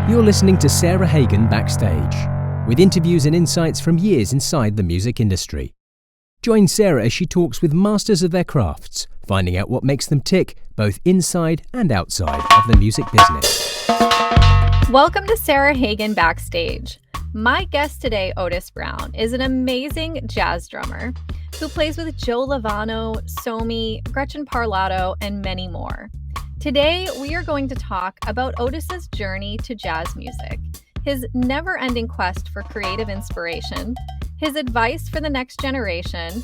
You're listening to Sarah Hagan Backstage, with interviews and insights from years inside the music industry. Join Sarah as she talks with masters of their crafts, finding out what makes them tick, both inside and outside of the music business. Welcome to Sarah Hagan Backstage. My guest today, Otis Brown, is an amazing jazz drummer who plays with Joe Lovano, Somi, Gretchen Parlato, and many more. Today, we are going to talk about Otis's journey to jazz music, his never-ending quest for creative inspiration, his advice for the next generation,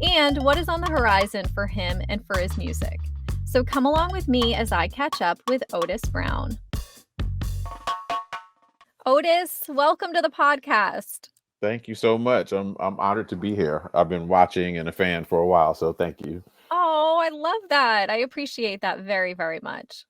and what is on the horizon for him and for his music. So come along with me as I catch up with Otis Brown. Otis, welcome to the podcast. Thank you so much. I'm honored to be here. I've been watching and a fan for a while, so thank you. Oh, I love that. I appreciate that very, very much.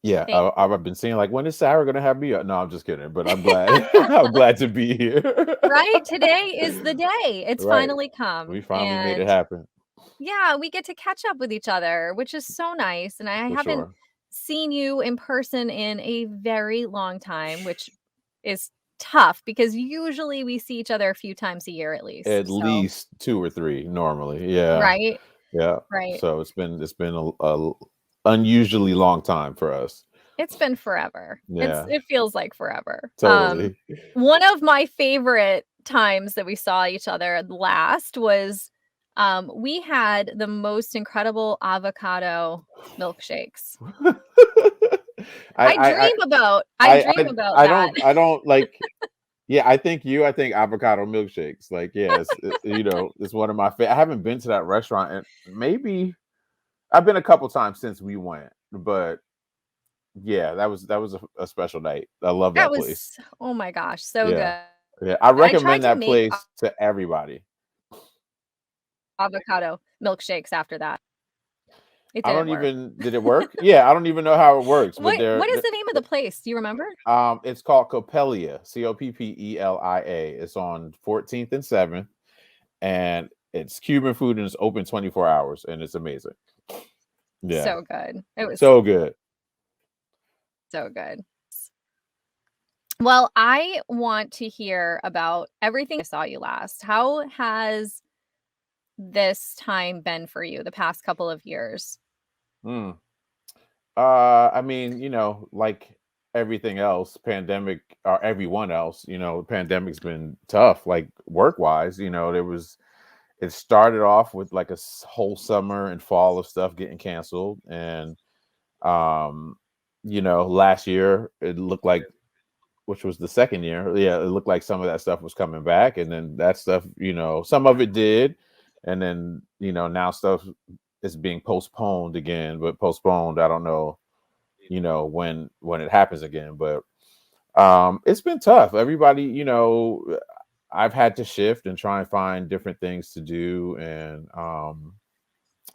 Yeah, I've been seeing like, when is Sarah going to have me? No, I'm just kidding, but I'm glad. I'm glad to be here. Right? Today is the day. It's Right. finally come. We finally made it happen. Yeah, we get to catch up with each other, which is so nice. And I For haven't sure. seen you in person in a very long time, which is tough because usually we see each other a few times a year at least. At least 2 or 3 normally. Yeah. Right? Yeah. Right. So it's been a unusually long time for us. It's been forever. Yeah. It feels like forever. Totally. One of my favorite times that we saw each other last was we had the most incredible avocado milkshakes. I dream about that. I don't like. Yeah, I think avocado milkshakes. Like, yeah, it's one of my favorite. I haven't been to that restaurant, and maybe I've been a couple times since we went, but yeah, that was a special night. I love that place. Oh my gosh, so Yeah. good. Yeah, I tried recommend to that make place to everybody. Avocado milkshakes after that. It I didn't don't work. even. Did it work? Yeah, I don't even know how it works. What But is the name of the place? Do you remember? it's called Coppelia, Coppelia. It's on 14th and 7th, and it's Cuban food, and it's open 24 hours, and it's amazing. Yeah, So good. It was so good. so good. Well, I want to hear about everything I saw you last. How has this time been for you the past couple of years? I mean, like everything else, pandemic or everyone else, pandemic's been tough, like work wise. It started off with like a whole summer and fall of stuff getting canceled. And, last year it looked like, which was the second year. Yeah, it looked like some of that stuff was coming back. And then that stuff, some of it did. And then, now stuff is being postponed again, but postponed, I don't know, when it happens again. But it's been tough. Everybody, I've had to shift and try and find different things to do. And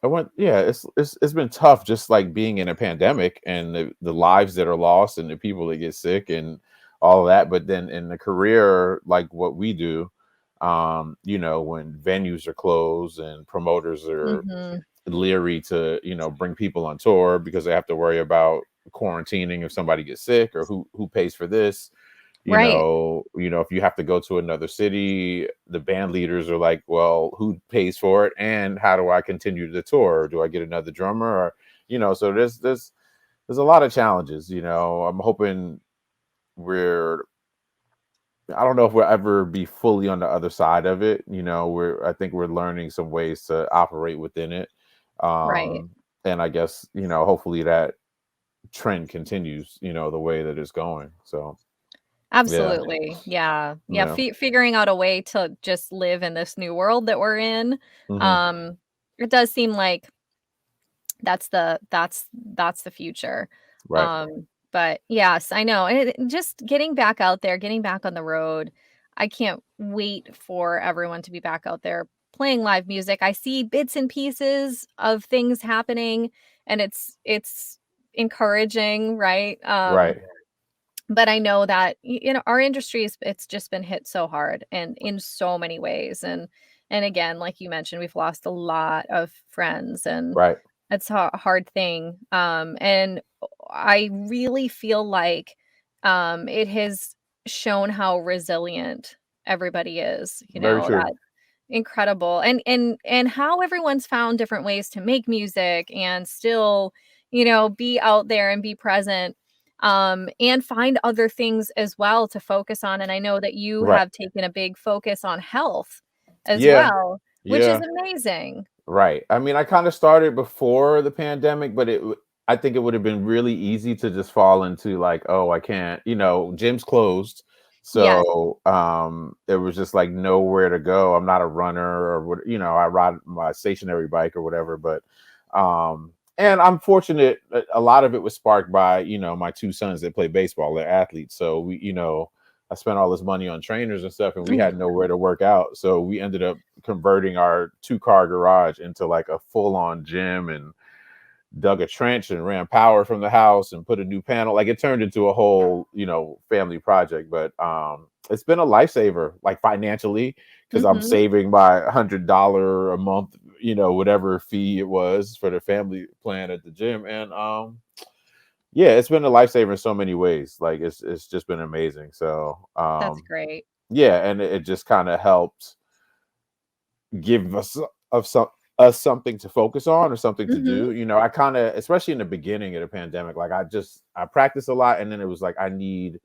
it's been tough, just like being in a pandemic and the lives that are lost and the people that get sick and all of that. But then in the career, like what we do, when venues are closed and promoters are leery to, bring people on tour because they have to worry about quarantining if somebody gets sick, or who pays for this. Right. If you have to go to another city, the band leaders are like, well, who pays for it, and how do I continue the tour? Do I get another drummer? Or so there's a lot of challenges. I'm hoping I don't know if we'll ever be fully on the other side of it. I think we're learning some ways to operate within it. Right. And I guess, hopefully that trend continues, the way that it's going. So. Absolutely. Yeah. Figuring out a way to just live in this new world that we're in. It does seem like that's the future. Right. But yes, I know. And just getting back out there, getting back on the road. I can't wait for everyone to be back out there playing live music. I see bits and pieces of things happening, and it's encouraging, right? Right. But I know that our industry it's just been hit so hard and in so many ways. And again, like you mentioned, we've lost a lot of friends and Right. It's a hard thing, and I really feel like, it has shown how resilient everybody is, Very true. that incredible, and how everyone's found different ways to make music and still, be out there and be present, and find other things as well to focus on, and I know that you Right. have taken a big focus on health as Yeah. well, which is Yeah. amazing. Right. I mean, I kind of started before the pandemic, but I think it would have been really easy to just fall into like, oh, I can't, gyms closed. Yes. So there was just like nowhere to go. I'm not a runner or what, I ride my stationary bike or whatever, but and I'm fortunate that a lot of it was sparked by, my two sons that play baseball, they're athletes. So I spent all this money on trainers and stuff, and we had nowhere to work out. So we ended up converting our 2-car garage into like a full-on gym and dug a trench and ran power from the house and put a new panel. Like it turned into a whole, family project. But it's been a lifesaver, like financially, because I'm Mhm. saving my $100 a month, whatever fee it was for the family plan at the gym. And yeah, it's been a lifesaver in so many ways. Like it's just been amazing. So That's great. yeah, and it just kind of helped give us something to focus on or something to Mhm. do. I kind of, especially in the beginning of the pandemic, like I practiced a lot, and then it was like I need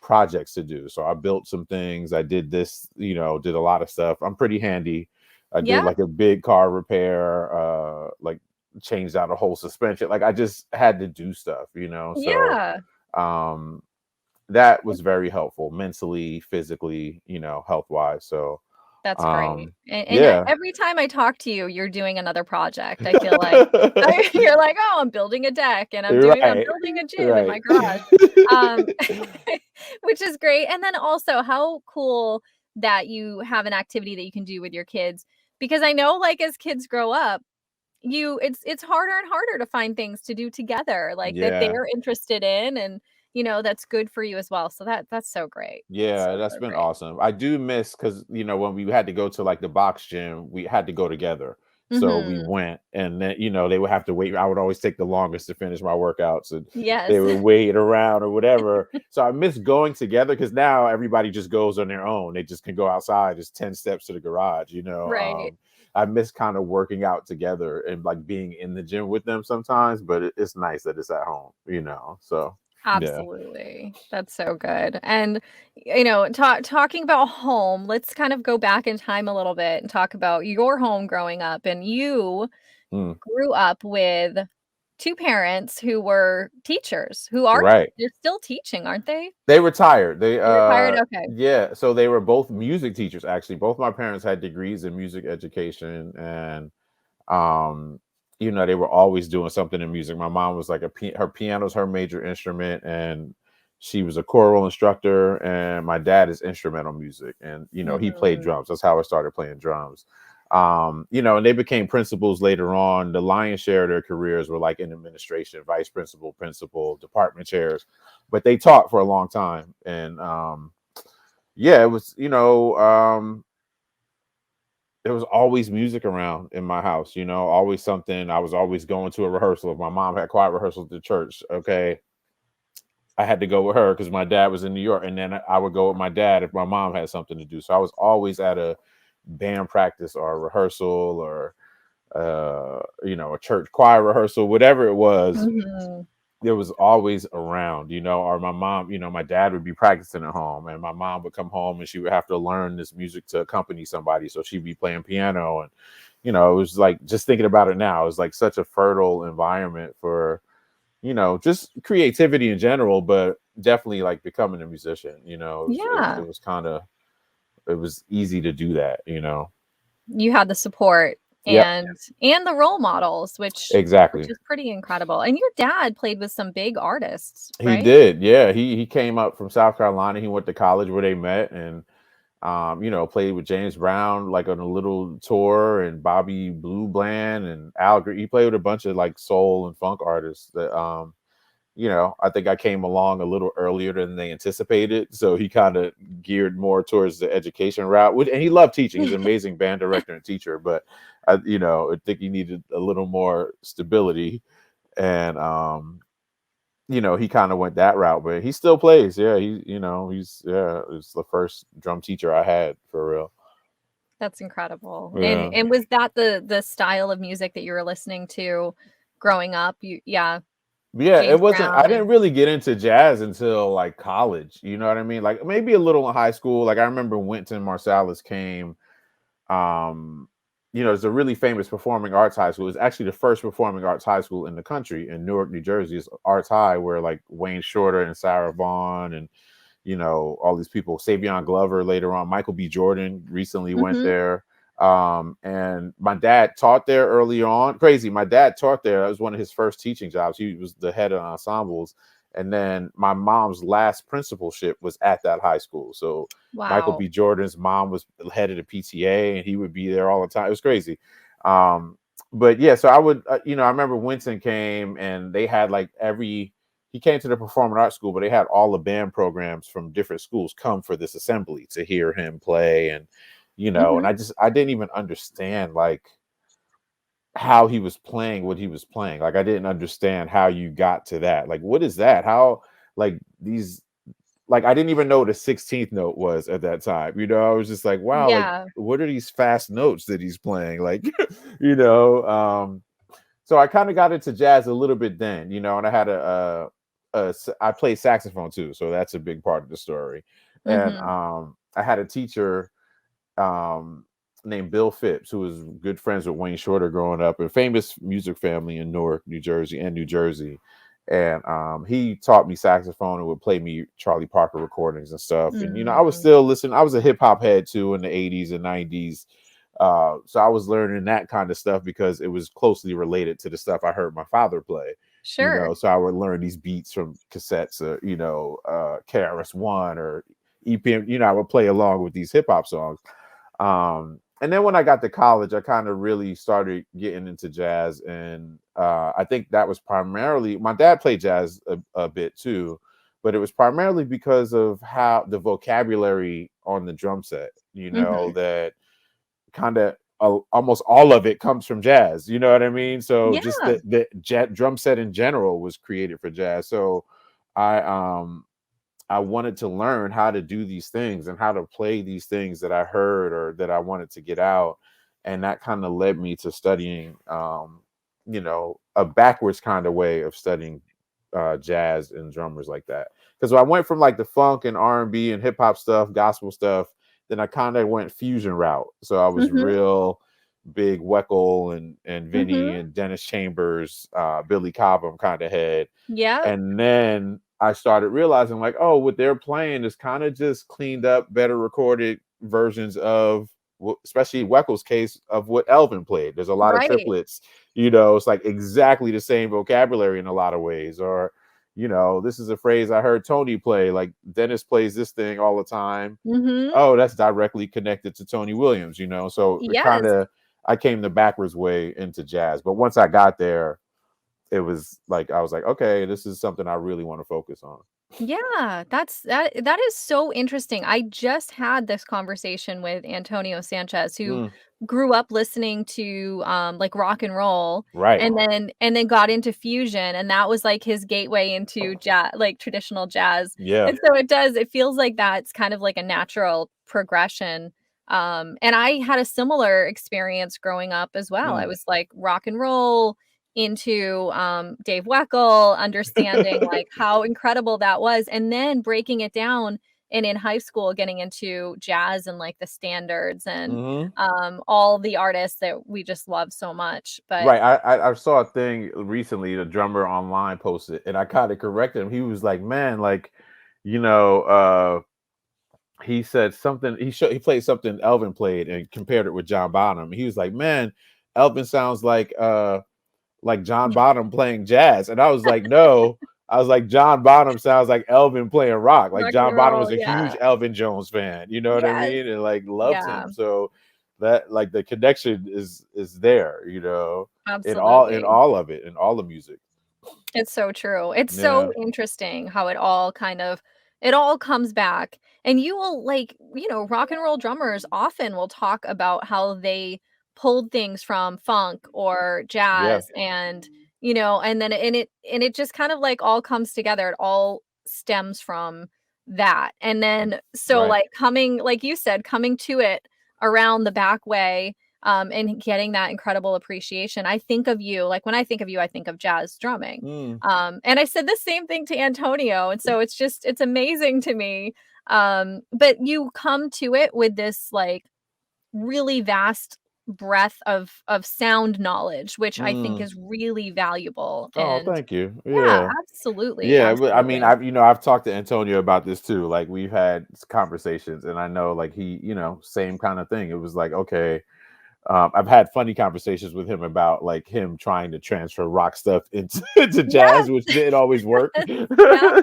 projects to do. So I built some things. I did this, did a lot of stuff. I'm pretty handy. I did Yeah. like a big car repair, like changed out a whole suspension. Like I just had to do stuff, So Yeah. um that was very helpful mentally, physically, health wise. So That's great. um And yeah. every time I talk to you, you're doing another project. I feel like you're like, "Oh, I'm building a deck, and I'm Right, building a gym in right. my garage." Um, which is great, and then also how cool that you have an activity that you can do with your kids, because I know, like, as kids grow up, it's harder and harder to find things to do together, like, that Yeah, they're interested in, and, that's good for you as well, so that's so great. yeah, So, that's so been great. awesome. I do miss because when we had to go to like the box gym, we had to go together. So we Mhm. went, and then they would have to wait. I would always take the longest to finish my workouts, and they Yes. would wait around or whatever. So I miss going together because now everybody just goes on their own. They just can go outside, just 10 steps to the garage. Right. I miss kind of working out together and like being in the gym with them sometimes, but it's nice that it's at home. So yeah. Absolutely. That's so good. And, talking about home, let's kind of go back in time a little bit and talk about your home growing up. And you Mm, grew up with two parents who were teachers, who are right. they're still teaching, aren't they? They retired. They retired? Okay. Yeah, so they were both music teachers actually. Both my parents had degrees in music education, and um they were always doing something in music. My mom was like her piano's her major instrument, and she was a choral instructor, and my dad is instrumental music, and he played Mhm. drums. That's how I started playing drums. And they became principals later on. The lion's share of their careers were like in administration, vice principal, principal, department chairs, but they taught for a long time. And yeah, it was, there was always music around in my house, always something. I was always going to a rehearsal. If my mom had choir rehearsals at the church, okay, I had to go with her because my dad was in New York, and then I would go with my dad if my mom had something to do. So I was always at a band practice or a rehearsal or a church choir rehearsal, whatever it was. Mhm. There was always around, or my mom, my dad would be practicing at home, and my mom would come home and she would have to learn this music to accompany somebody. So she'd be playing piano, and it was like, just thinking about it now, it was like such a fertile environment for, just creativity in general, but definitely like becoming a musician. Yeah. It was easy to do that. You had the support Yep, and the role models, which exactly. is pretty incredible. And your dad played with some big artists, He right? did, yeah. He came up from South Carolina. He went to college where they met, and played with James Brown like on a little tour, and Bobby Blue Bland and Al Green. He played with a bunch of like soul and funk artists that I think I came along a little earlier than they anticipated. So he kind of geared more towards the education route, and he loved teaching. He's an amazing band director and teacher, but I think he needed a little more stability. And, he kind of went that route, but he still plays. Yeah. He's the first drum teacher I had for real. That's incredible. Yeah. And was that the style of music that you were listening to growing up? Yeah, Yeah, it James wasn't. I Brown didn't and really get into jazz until like college. You know what I mean? Like maybe a little in high school. Like I remember Wynton Marsalis came. Um, it's a really famous performing arts high school. It's actually the first performing arts high school in the country in Newark, New Jersey. It's Arts High, where like Wayne Shorter and Sarah Vaughan and all these people, Savion Glover later on, Michael B. Jordan recently went Mhm. there. And my dad taught there early on. Crazy. My dad taught there. That was one of his first teaching jobs. He was the head of ensembles. And then my mom's last principalship was at that high school. So Michael Wow. B. Jordan's mom was the head of the PTA and he would be there all the time. It was crazy. Um, but yeah, so I would, I remember Winston came and they had like he came to the performing arts school, but they had all the band programs from different schools come for this assembly to hear him play. And, and Mhm. I didn't even understand like how he was playing what he was playing. Like I didn't understand how you got to that. Like, what is that? How like these like I didn't even know what a 16th note was at that time. I was just like, wow, like Yeah. what are these fast notes that he's playing? Like, you know, so I kind of got into jazz a little bit then, and I had I played saxophone too, so that's a big part of the story. And Mhm. I had a teacher um, named Bill Phipps, who was good friends with Wayne Shorter growing up, a famous music family in Newark, New Jersey, and New Jersey. And he taught me saxophone and would play me Charlie Parker recordings and stuff. And I was Mm. still listening. I was a hip hop head too in the 80s and 90s. So I was learning that kind of stuff because it was closely related to the stuff I heard my father play. Sure. So I would learn these beats from cassettes, or KRS-One or EPM. I would play along with these hip hop songs. And then when I got to college, I kind of really started getting into jazz. And I think that was primarily, my dad played jazz a bit too, but it was primarily because of how the vocabulary on the drum set, Mhm. that kind of almost all of it comes from jazz. You know what I mean? So just Yeah. the drum set in general was created for jazz. So I I wanted to learn how to do these things and how to play these things that I heard or that I wanted to get out. And that kind of led me to studying, a backwards kind of way of studying jazz and drummers like that. Because I went from like the funk and R&B and hip hop stuff, gospel stuff, then I kind of went fusion route. So I was Mhm. real big Weckl and Vinny Mhm. and Dennis Chambers, Billy Cobham kind of head. Yep. And then I started realizing like, oh, what they're playing is kind of just cleaned up, better recorded versions of, especially Weckel's case, of what Elvin played. There's a lot of Right. triplets, it's like exactly the same vocabulary in a lot of ways. Or, this is a phrase I heard Tony play, like Dennis plays this thing all the time. Mhm. Oh, that's directly connected to Tony Williams, so it kind Yes. of, I came the backwards way into jazz. But once I got there, it was like I was like, okay, this is something I really want to focus on. Yeah, that is so interesting. I just had this conversation with Antonio Sanchez, who Mm, grew up listening to like rock and roll right. and then got into fusion, and that was like his gateway into jazz, like traditional jazz. Yeah. And so it feels like that's kind of like a natural progression. And I had a similar experience growing up as well. I Mm. was like rock and roll into Dave Weckl, understanding like how incredible that was, and then breaking it down and in high school getting into jazz and like the standards and Hmm. all the artists that we just love so much. But Right. I saw a thing recently. The drummer online posted, and I kind of corrected him. He was like, "Man, like, you know, uh, he said something. He played something Elvin played and compared it with John Bonham. He was like, "Man, Elvin sounds like John Bonham playing jazz." And I was like, no. I was like, John Bonham sounds like Elvin playing rock. Like rock and John Bonham roll, was a yeah. huge Elvin Jones fan. You know what I Yes. mean? And like loved Yeah, him. So that like the connection is there, in absolutely. all of it, in all the music. It's so true. It's so Yeah. interesting how it all comes back. And you will like, rock and roll drummers often will talk about how they pulled things from funk or Yeah. jazz and then it just kind of like all comes together. It all stems from that. And then so Right. like coming like you said, coming to it around the back way and getting that incredible appreciation. I think of you, like when I think of you, I think of jazz drumming. Mm. And I said the same thing to Antonio. And so it's amazing to me. But you come to it with this like really vast breadth of sound knowledge, which I think Mm. is really valuable. Oh, And thank you. yeah, Yeah. absolutely. Yeah, but I mean, Absolutely. I've talked to Antonio about this too. Like we've had conversations, and I know like he, same kind of thing. It was like, okay, I've had funny conversations with him about like him trying to transfer rock stuff into, into Yes. jazz, which didn't always work. Yeah.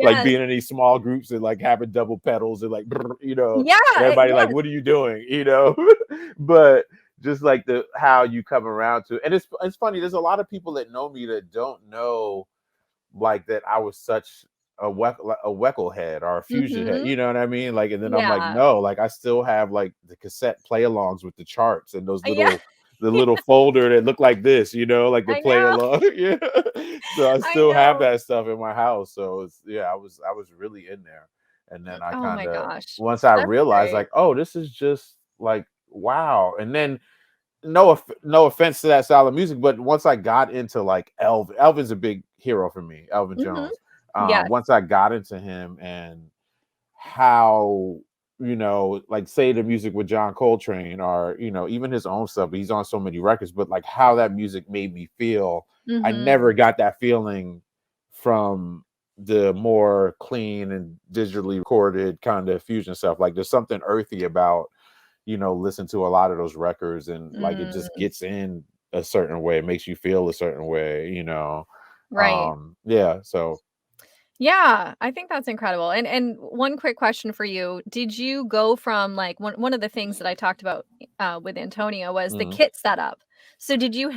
Like Yes. being in these small groups and like having double pedals and like, Yeah. and everybody like, Yes. what are you doing? But just like the how you come around to, and it's funny. There's a lot of people that know me that don't know like that I was such a Weckl head or a fusion head, Mm-hmm. you know what I mean? Like, and then I'm like, Yeah. no, like I still have like the cassette play alongs with the charts and those Yeah. the little folder that look like this, like the I play know. along. Yeah. So I I still have know. that stuff in my house. So it's yeah, I was really in there. And then I Oh kind my of gosh. once I That's realized great. like, oh, this is just like wow. And then no offense to that style of music, but once I got into like Elvin's a big hero for me, Elvin Mhm. Jones. Yes. Once I got into him and how like say the music with John Coltrane or even his own stuff, he's on so many records, but like how that music made me feel, I Mhm. never got that feeling from the more clean and digitally recorded kind of fusion stuff. Like there's something earthy about listen to a lot of those records and like it just Mm, gets in a certain way, it makes you feel a certain way. right. Yeah, so Yeah, I think that's incredible. And one quick question for you. Did you go from like one of the things that I talked about with Antonio was the mhm. kit setup. So did you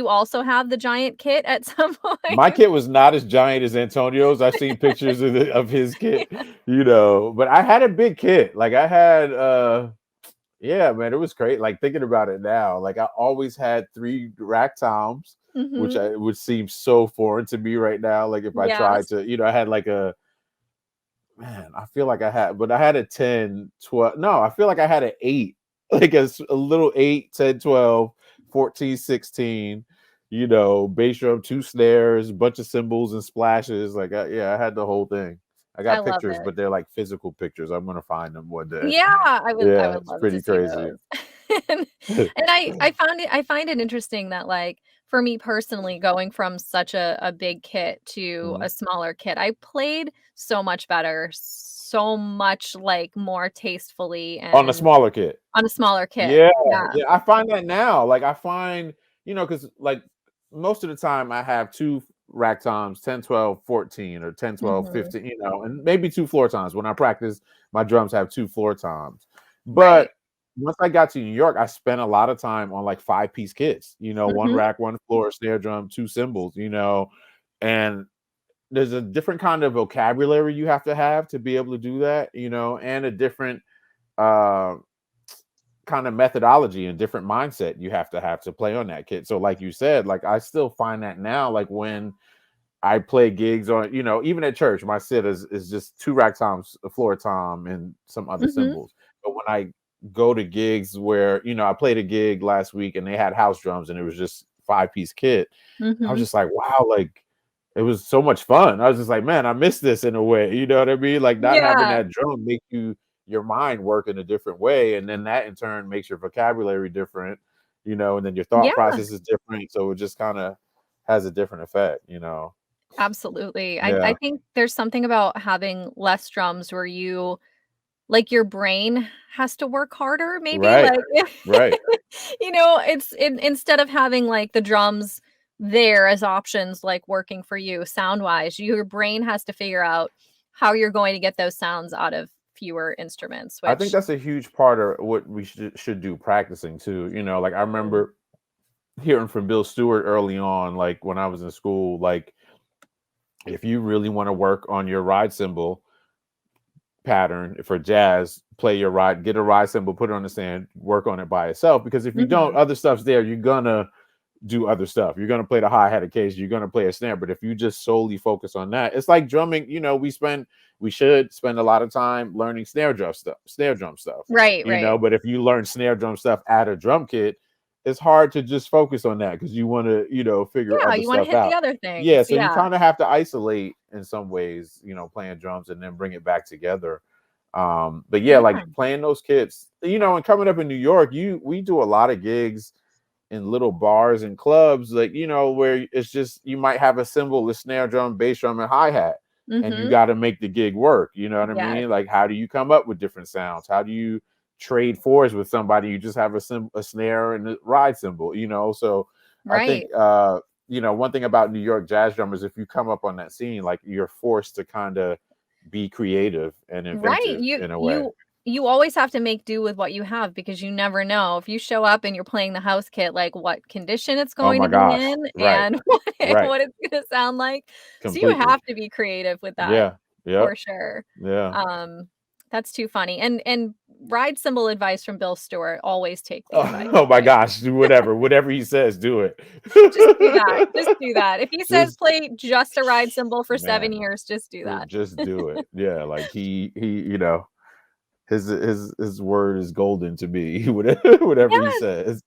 also have the giant kit at some My point? kit was not as giant as Antonio's. I've seen pictures of his kit, but I had a big kit. Like I had yeah, man, it was great. Like thinking about it now, like I always had 3 rack toms, which Mhm. would seem so foreign to me right now. Like if I tried Yes. to, I had like a man, I feel like but I had a 10, 12. No, I feel like I had an 8, like a little 8, 10, 12, 14, 16. Bass drum, 2 snares, bunch of cymbals and splashes. Like, yeah, I had the whole thing. I I got love pictures, it. but they're like physical pictures. I'm gonna find them one day. Yeah, I Yeah, would it's love to pretty see crazy. those. And I find it interesting that like for me personally going from such a big kit to Mhm. a smaller kit, I played so much better, so much like more tastefully On a and smaller kit. on a smaller kit. Yeah, Yeah. yeah, I find that now. Like I find, because like most of the time I have 2 rack toms, 10, 12, 14, or 10, 12, Mhm. 15, and maybe 2 floor toms. When I practice, my drums have 2 floor toms. Right. But once I got to New York, I spent a lot of time on like 5-piece kits, 1 Mhm. rack, 1 floor, snare drum, 2 cymbals, and there's a different kind of vocabulary you have to be able to do that, and a different uh kind of methodology and different mindset you have to play on that kit. So like you said, like I still find that now, like when I play gigs on, even at church, my sit is just 2 rack toms, a floor tom, and some other Mhm. cymbals. But when I go to gigs where, I played a gig last week and they had house drums and it was just 5-piece kit, I was Mhm. just like, wow, like it was so much fun. I was just like, man, I miss this in a way. You know what I mean? Like not having Yeah. that drum make your mind work in a different way. And then that in turn makes your vocabulary different, and then your thought Yeah. process is different. So it just kind of has a different effect. Absolutely. I Yeah. think there's something about having less drums where you like, your brain has to work harder maybe, Right. like, Right. it's instead of having, like, the drums there as options, like, working for you sound-wise, your brain has to figure out how you're going to get those sounds out of fewer instruments, I think which that's a huge part of what we should do practicing too. Like I Mm. remember hearing from Bill Stewart early on, like when I was in school, like if you really want to work on your ride cymbal pattern for jazz, get a ride cymbal, put it on the stand, work on it by itself. Because if you don't, other stuff's there. You're gonna do other stuff. You're gonna play the hi-hat occasion. You're gonna play a snare. But if you just solely focus on that, it's like drumming. You know, we should spend a lot of time learning snare drum stuff. Right, You know, right. but if you learn snare drum stuff at a drum kit, it's hard to just focus on that because you want to, figure Yeah, other you want to stuff hit the out. other Yeah, things. so you Yeah. kind of have to isolate in some ways, playing drums and then bring it back together. But yeah, like Yeah. playing those kits, and coming up in New York, we do a lot of gigs in little bars and clubs, like, where it's just you might have a cymbal, a snare drum, bass drum, and hi-hat, and you Mm-hmm. got to make the gig work. You know what I Yes. mean? Like, how do you come up with different sounds? How do you trade fours with somebody? You just have a snare and a ride cymbal, So I think Right. one thing about New York jazz drummers, if you come up on that scene, like you're forced to kind of be creative and Right. inventive You in a way. you you always have to make do with what you have because you never know. If you show up and you're playing the house kit, like what condition it's Oh going my to be gosh. in Right. and Right. what it's gonna sound like. So you Completely. have to be creative with that Yeah. Yep. for sure. Yeah. Um, that's too funny. And ride cymbal advice from Bill Stewart, always take the advice, Oh my right? gosh. Whatever he says, do it. Just do that. Just do that. If he says Just play just a ride cymbal for 7 man, years, just do that. just do it. Yeah. Like he, his word is golden to me. Whatever he Yes. says.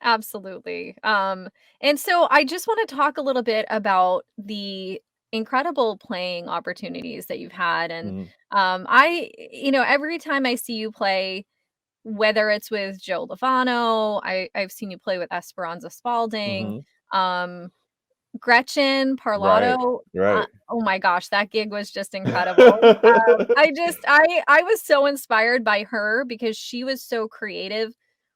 Absolutely. And so I just want to talk a little bit about the incredible playing opportunities that you've had. And Mhm. every time I see you play, whether it's with Joe Lovano, I've seen you play with Esperanza Spalding, Mhm. um, Gretchen Right. Parlato. Right. Oh my gosh, that gig was just incredible. I was so inspired by her because she was so creative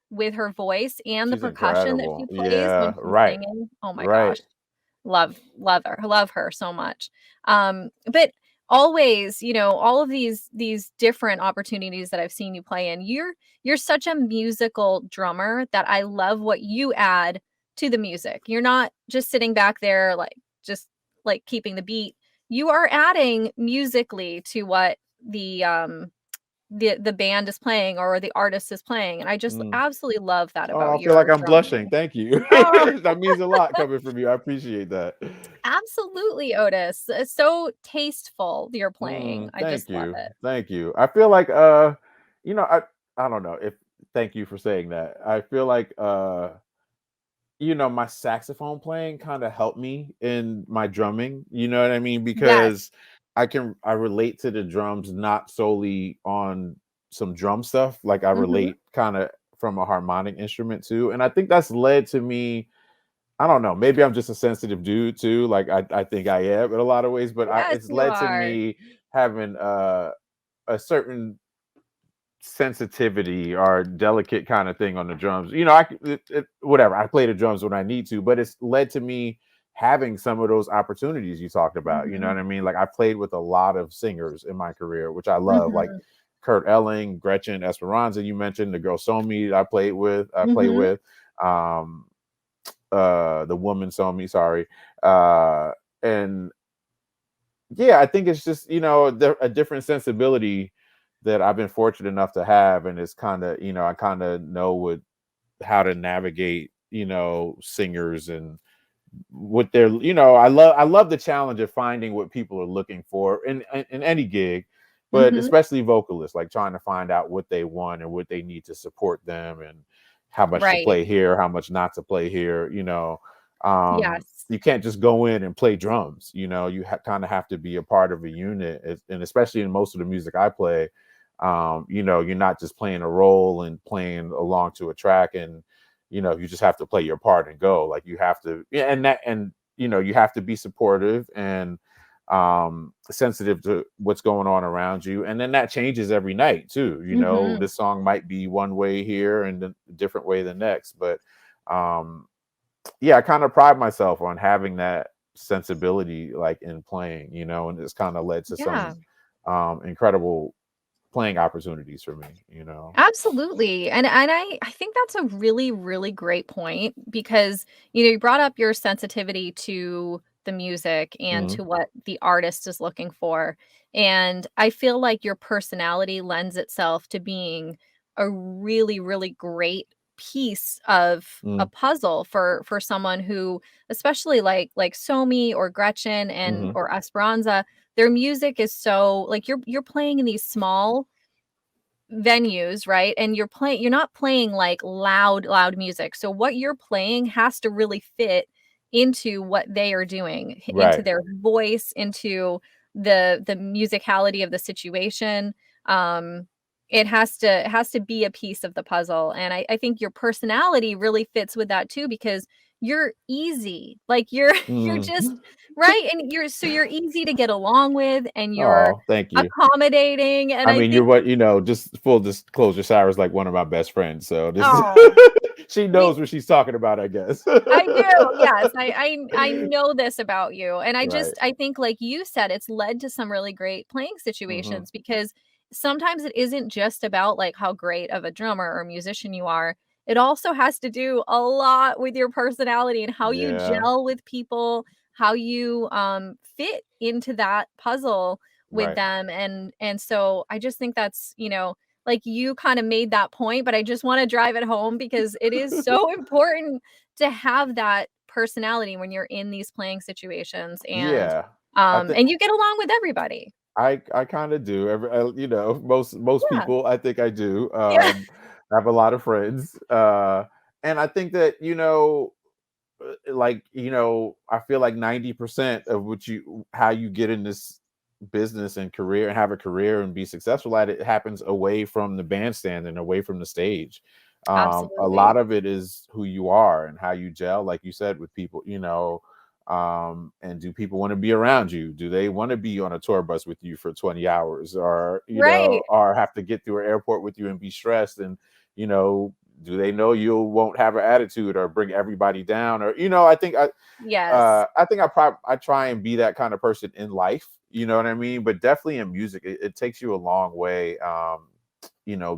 with her voice and the She's percussion that she incredible. plays when Yeah. she's Right. singing. Oh my Right. gosh. Love her so much. But always, all of these different opportunities that I've seen you play in, you're such a musical drummer that I love what you add to the music. You're not just sitting back there just like keeping the beat. You are adding musically to what the band is playing or the artist is playing. And I just Mm. absolutely love that Oh, about I feel your like I'm blushing. drumming. Thank you. Oh, That means a lot coming from you. I appreciate that. absolutely, Otis. It's so tasteful, your playing. I Thank just love you. it. Thank you. I feel like I don't know if thank you for saying that. I feel like my saxophone playing kind of helped me in my drumming. You know what I mean? Yes. Because I relate to the drums not solely on some drum stuff. Like I Mhm. relate kind of from a harmonic instrument too. And I think that's led to me. I don't know. Maybe I'm just a sensitive dude too. Like I think I am in a lot of ways, but Yes, it's you led to are. me having a certain sensitivity or delicate kind of thing on the drums. Whatever. I play the drums when I need to, but it's led to me having some of those opportunities you talked about. You know Mhm. what I mean? Like I played with a lot of singers in my career, which I love, like Mhm. Kurt Elling, Gretchen, Esperanza. You mentioned the girl Somi I play Mhm. with. Um, the woman Somi, sorry. Uh, and yeah, I think it's just a different sensibility that I've been fortunate enough to have, and it's kind of I kind of know how to navigate singers and what they're I love the challenge of finding what people are looking for in any gig, but Mhm. especially vocalists, like trying to find out what they want and what they need to support them and how much to Right. play here, how much not to play here. Yes. You can't just go in and play drums. You kind of have to be a part of a unit, and especially in most of the music I play, you're not just playing a role and playing along to a track, and you just have to play your part and go. Like you have to, yeah, and you have to be supportive and sensitive to what's going on around you, and then that changes every night too. Mhm. This song might be one way here and a different way the next, but um yeah, I kind of pride myself on having that sensibility, like in playing, and it's kind of led to Yeah. some incredible playing opportunities for me, you know. Absolutely. And I think that's a really, really great point because, you brought up your sensitivity to the music and Hmm. to what the artist is looking for. And I feel like your personality lends itself to being a really, really great piece of a Mm. puzzle for someone who, especially like Somi or Gretchen and Hmm. or Esperanza, their music is so like you're playing in these small venues, right? And you're not playing like loud music. So what you're playing has to really fit into what they are doing, into Right. their voice, into the musicality of the situation. Um it has to be a piece of the puzzle. And I think your personality really fits with that too because you're easy. Like you're you're Mm. just right. And you're easy to get along with and you're Oh, thank you. accommodating. And I I mean, you're think what, just full disclosure, Sarah's like one of my best friends, so this is oh, she we knows what she's talking about, I guess. I do, yes, I know this about you, and Right. I think like you said, it's led to some really great playing Hmm. situations because sometimes it isn't just about, like, how great of a drummer or musician you are, it also has to do a lot with your personality and how you Yeah. gel with people, how you, fit into that puzzle with Right. them, and so I just think that's, like, you kinda made that point, but I just wanna drive it home because it is so important to have that personality when you're in these playing situations Yeah. I think and you get along with everybody. I kind of do. Most Yeah. people, I think I do. Yeah. I have a lot of friends, and I think that like I feel like 90% of how you get in this business and career and have a career and be successful at it happens away from the bandstand and away from the stage. A Absolutely. lot of it is who you are and how you gel, like you said, with people, and do people want to be around you? Do they want to be on a tour bus with you for 20 hours, or Right. or have to get through an airport with you and be stressed? And you know do they know you won't have an attitude or bring everybody down? Or Yes. I think I try and be that kind of person in life, you know what I mean? But definitely in music, it takes you a long way,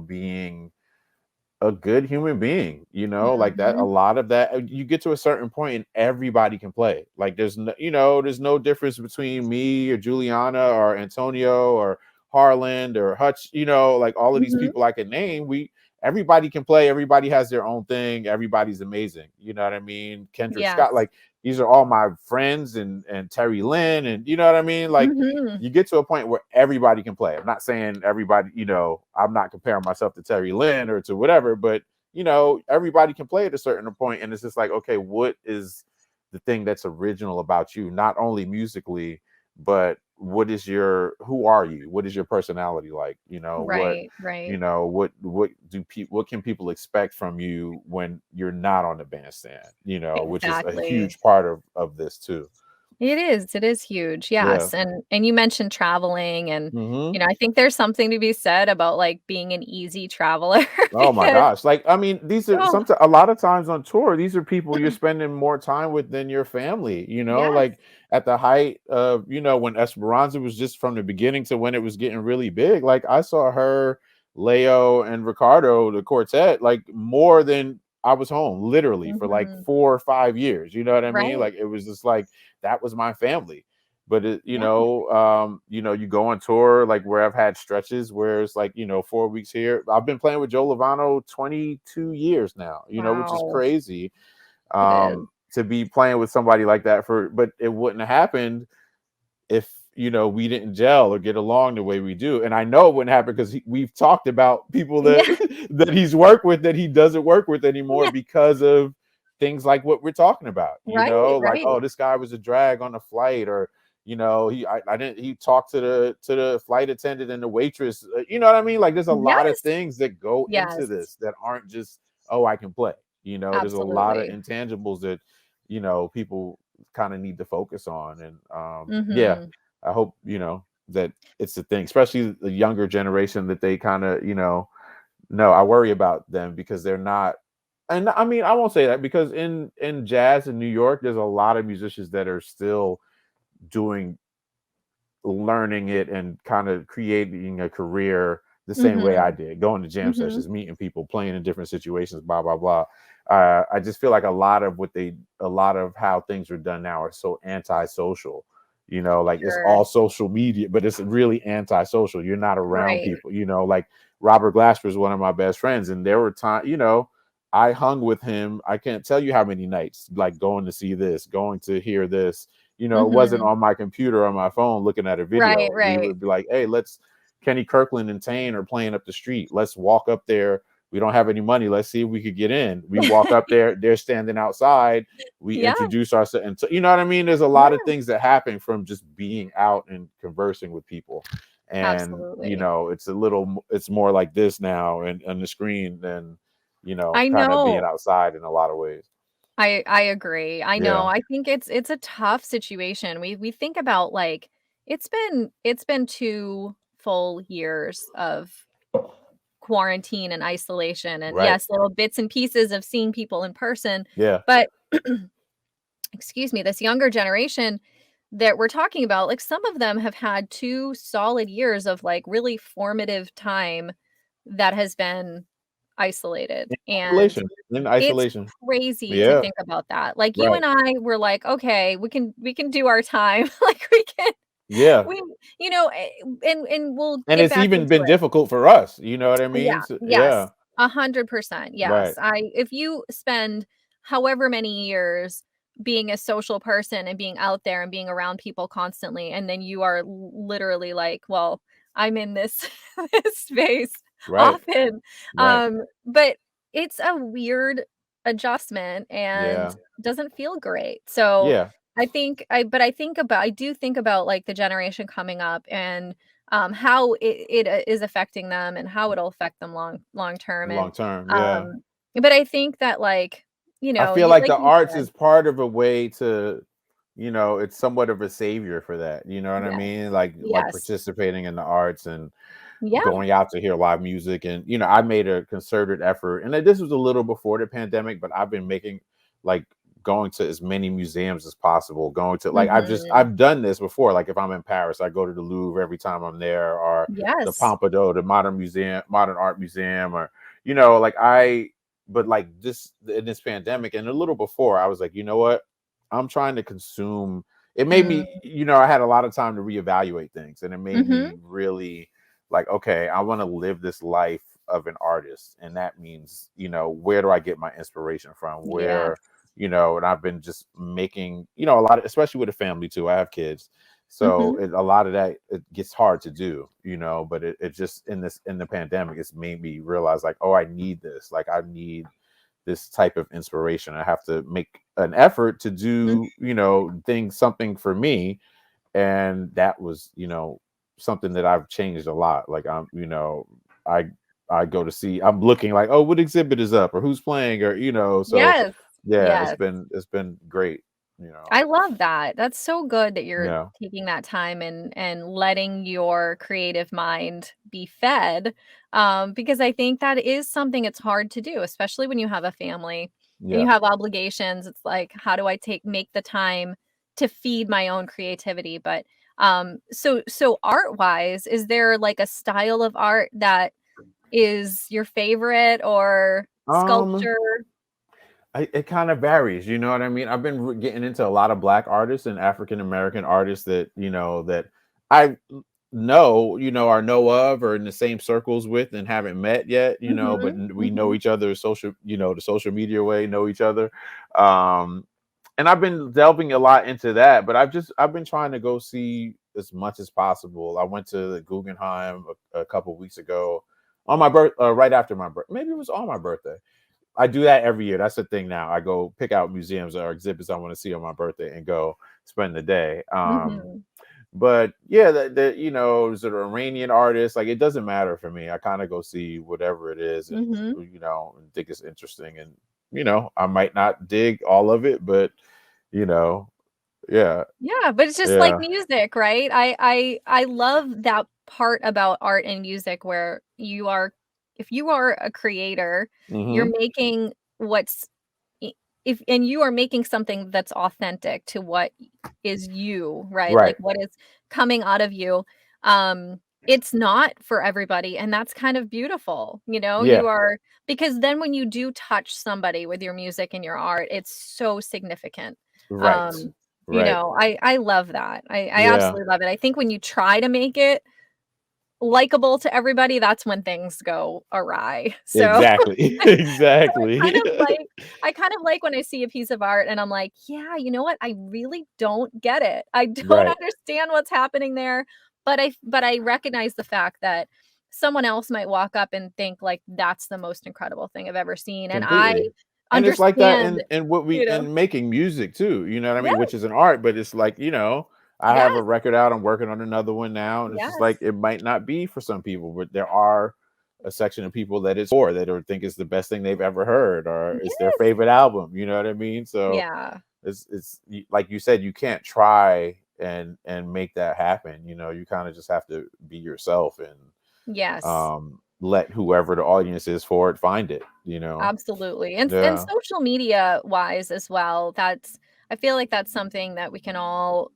being a good human being, like that. A Mhm. lot of that, you get to a certain point and everybody can play. Like there's no difference between me or Juliana or Antonio or Harland or Hutch, like all of these Mhm. people I can name. Everybody can play, everybody has their own thing, everybody's amazing. You know what I mean? Kendrick Scott, Yes. like these are all my friends, and Terry Lynn, and you know what I mean? Like Mhm. you get to a point where everybody can play. I'm not saying everybody, I'm not comparing myself to Terry Lynn or to whatever, but everybody can play at a certain point. And it's just like, okay, what is the thing that's original about you? Not only musically, but who are you? What is your personality like? Right, right. What can people expect from you when you're not on the bandstand, which is a Exactly. huge part of this too. It is huge, Yeah. yes, and you mentioned traveling and, Hmm. I think there's something to be said about, like, being an easy traveler Oh my because gosh. Like, I mean, these are oh, a lot of times on tour, these are people you're spending more time with than your family, yes. like at the height of, when Esperanza was just from the beginning to when it was getting really big. Like I saw her, Leo and Ricardo, the quartet, like more than I was home, literally for like Mhm. 4 or 5 years. You know what I mean? Right. Like it was just like that was my family. But Yeah. you go on tour like where I've had stretches where it's like 4 weeks here. I've been playing with Joe Lovano 22 years now, which is Wow. crazy. It is. To be playing with somebody like that but it wouldn't have happened if we didn't gel or get along the way we do. And I know it wouldn't happen because we've talked about people that Yeah. that he's worked with that he doesn't work with anymore Yeah. because of things like what we're talking about. Right, Like, right. oh, this guy was a drag on the flight, or I didn't he talked to the flight attendant and the waitress. You know what I mean? Like there's a lot of Yes. things that go into Yes. this that aren't just, oh, I can play. There's a lot of Absolutely. intangibles that people kind of need to focus on. And yeah, Mhm. I hope that it's the thing, especially the younger generation, that they kind of no, I worry about them because they're not. And I mean, I won't say that because in jazz in New York, there's a lot of musicians that are still doing learning it and kind of creating a career the same way I Mhm. did, going to jam Mhm. sessions, meeting people, playing in different situations, blah blah blah. I just feel like a lot of how things are done now are so antisocial. Like it's Sure. all social media, but it's really antisocial. You're not around Right. people. Like Robert Glasper is one of my best friends, and there were times, I hung with him. I can't tell you how many nights, like going to see this, going to hear this. It wasn't Mhm. on my computer, on my phone, looking at a Right, video. We right. would be like, hey, Kenny Kirkland and Tane are playing up the street. Let's walk up there. We don't have any money. Let's see if we could get in. We walk up there. They're standing outside. We Yeah, introduce ourselves. And so, you know what I mean? There's a lot of yeah, things that happen from just being out and conversing with people. And, absolutely. it's more like this now and on the screen than, I kind of being know. outside in a lot of ways. I agree. I know. Yeah. I think it's a tough situation. We think about, like, it's been 2 full years of quarantine and isolation, and Right. yes, little bits and pieces of seeing people in person, Yeah. but excuse me, this younger generation that we're talking about, like, some of them have had 2 solid years of, like, really formative time that has been isolated, In and isolation. In it's isolation. crazy to Yeah. think about that. Like, you Right. and I were like, "Okay, we can do our time." Like, Yeah. we you know, and we'll And get it's back even into been it. difficult for us. You know what I mean? Yeah, So, yes, yeah. 100%, yes. Right. If you spend however many years being a social person and being out there and being around people constantly, and then you are literally like, "Well, I'm in this this space Right. often," Right. but it's a weird adjustment and Yeah. doesn't feel great. So, Yeah. I do think about, like, the generation coming up and how it is affecting them and how it'll affect them long term, and Long term. Yeah. um, but I think that, like, I feel you like like the you arts said. is part of a way to, it's somewhat of a savior for that. You know what I Yes, mean? Like yes, participating in the arts and yeah, going out to hear live music. And, I made a concerted effort. And this was a little before the pandemic, but I've been making like going to as many museums as possible. Going to like mhm, I've done this before. Like if I'm in Paris, I go to the Louvre every time I'm there, or the yes, Pompidou, the Modern Art Museum, or like but like this in this pandemic and a little before, I was like, you know what? I'm trying to consume. It made mm, me, I had a lot of time to reevaluate things, and it made mhm, me really like, okay, I want to live this life of an artist. And that means, where do I get my inspiration from? yes, And I've been just making, a lot of, especially with a family too. I have kids. So mhm, a lot of that, it gets hard to do, but it just in the pandemic, it's made me realize like, oh, I need this. Like I need this type of inspiration. I have to make an effort to mm, do, something for me. And that was, something that I've changed a lot. Like I I go to see, I'm looking like, oh, what exhibit is up or who's playing, or so yes, yeah, yes. it's been great, I love that. That's so good that you're yeah, taking that time and letting your creative mind be fed, because I think that is something it's hard to do, especially when you have a family and you yeah. have obligations. It's like, how do I make the time to feed my own creativity? But so art-wise, is there like a style of art that is your favorite, or um sculpture? it kind of varies, you know what I mean? I've been getting into a lot of Black artists and African American artists that, that I know, or know of, or in the same circles with and haven't met yet, but Mhm, we know mhm, each other social, the social media way, know each other. Um, and I've been delving a lot into that, but I've been trying to go see as much as possible. I went to the Guggenheim a couple weeks ago on my right after my birth. Maybe it was on my birthday. I do that every year. That's the thing now. I go pick out museums or exhibits I want to see on my birthday and go spend the day. mhm, But yeah, is it an Iranian artist? Like it doesn't matter for me. I kind of go see whatever it is, and mhm. and think it's interesting. And I might not dig all of it, but you know, yeah, Yeah, but it's just like yeah, music, right? I love that part about art and music where if you are a creator, you're hmm, making what's I if and you are making something that's authentic to what is you, right? right, Like, what is coming out of you. Um, it's not for everybody, and that's kind of beautiful, you know? Yeah, Because then when you do touch somebody with your music and your art, it's so significant. right, Um, right. I love that. I Yeah, absolutely love it. I think when you try to make it likable to everybody, that's when things go awry. So exactly, kind exactly. of like I kind of like when I see a piece of art and I'm like, "Yeah, you know what? I really don't get it. I don't Right, understand what's happening there." But I recognize the fact that someone else might walk up and think like that's the most incredible thing I've ever seen, and I completely. And it's like that understand, in what we you know. in making music too, you know what I mean? Yes, Which is an art, but it's like, I have a yes, record out, I'm working on another one now, and it's just like yes, it might not be for some people, but there are a section of people that it's for that or think it's the best thing they've ever heard or it's their yes. favorite album, you know what I mean? So Yeah. like you said, you can't try and make that happen, you kind of just have to be yourself and Yes. let whoever the audience is for it find it. Absolutely. And Yeah. social media wise as well, that's I feel like that's something that we can all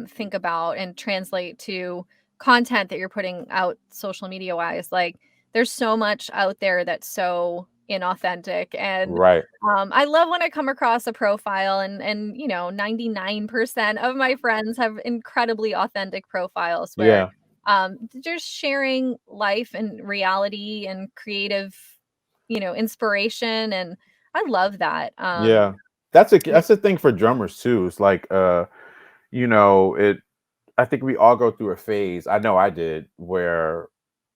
think about and translate to content that you're putting out social media wise. Like there's so much out there that's so inauthentic and Right. I love when I come across a profile and 99% of my friends have incredibly authentic profiles where Yeah. just sharing life and reality and creative inspiration, and I love that. Yeah. That's a thing for drummers too. It's like it I think we all go through a phase. I know I did where